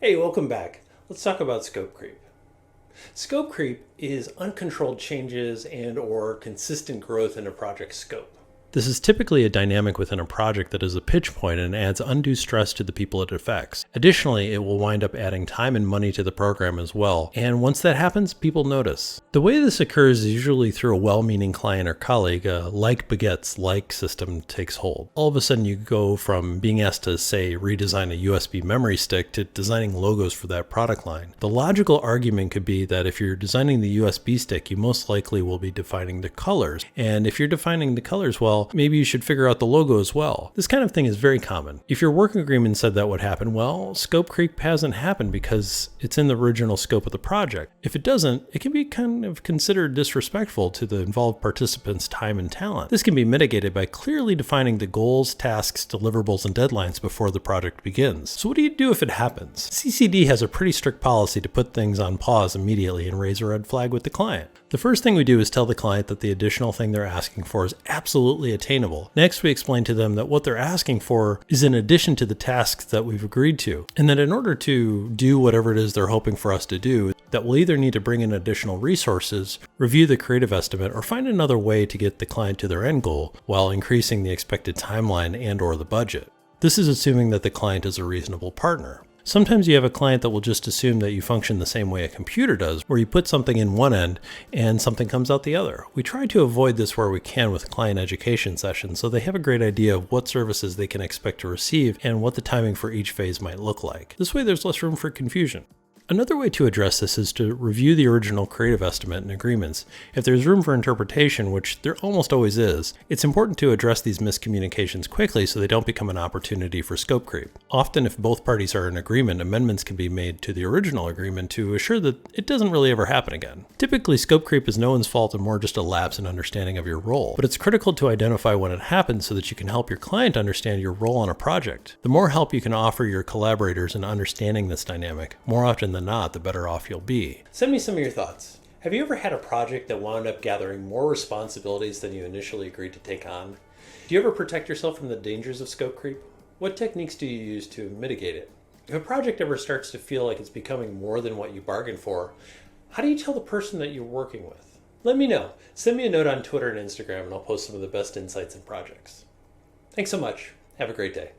Hey, welcome back. Let's talk about scope creep. Scope creep is uncontrolled changes and or consistent growth in a project scope. This is typically a dynamic within a project that is a pitch point and adds undue stress to the people it affects. Additionally, it will wind up adding time and money to the program as well, and once that happens, people notice. The way this occurs is usually through a well-meaning client or colleague. A like begets like system takes hold. All of a sudden you go from being asked to, say, redesign a USB memory stick to designing logos for that product line. The logical argument could be that if you're designing the USB stick, you most likely will be defining the colors, and if you're defining the colors well, maybe you should figure out the logo as well. This kind of thing is very common. If your work agreement said that would happen, well, scope creep hasn't happened because it's in the original scope of the project. If it doesn't, it can be kind of considered disrespectful to the involved participants' time and talent. This can be mitigated by clearly defining the goals, tasks, deliverables, and deadlines before the project begins. So what do you do if it happens? CCD has a pretty strict policy to put things on pause immediately and raise a red flag with the client. The first thing we do is tell the client that the additional thing they're asking for is absolutely attainable. Next, we explain to them that what they're asking for is in addition to the tasks that we've agreed to, and that in order to do whatever it is they're hoping for us to do, that we'll either need to bring in additional resources, review the creative estimate, or find another way to get the client to their end goal while increasing the expected timeline and or the budget. This is assuming that the client is a reasonable partner. Sometimes you have a client that will just assume that you function the same way a computer does, where you put something in one end and something comes out the other. We try to avoid this where we can with client education sessions, so they have a great idea of what services they can expect to receive and what the timing for each phase might look like. This way there's less room for confusion. Another way to address this is to review the original creative estimate and agreements. If there's room for interpretation, which there almost always is, it's important to address these miscommunications quickly so they don't become an opportunity for scope creep. Often, if both parties are in agreement, amendments can be made to the original agreement to assure that it doesn't really ever happen again. Typically, scope creep is no one's fault and more just a lapse in understanding of your role, but it's critical to identify when it happens so that you can help your client understand your role on a project. The more help you can offer your collaborators in understanding this dynamic, more often than not, the better off you'll be. Send me some of your thoughts. Have you ever had a project that wound up gathering more responsibilities than you initially agreed to take on? Do you ever protect yourself from the dangers of scope creep? What techniques do you use to mitigate it? If a project ever starts to feel like it's becoming more than what you bargained for, how do you tell the person that you're working with? Let me know. Send me a note on Twitter and Instagram and I'll post some of the best insights and projects. Thanks so much. Have a great day.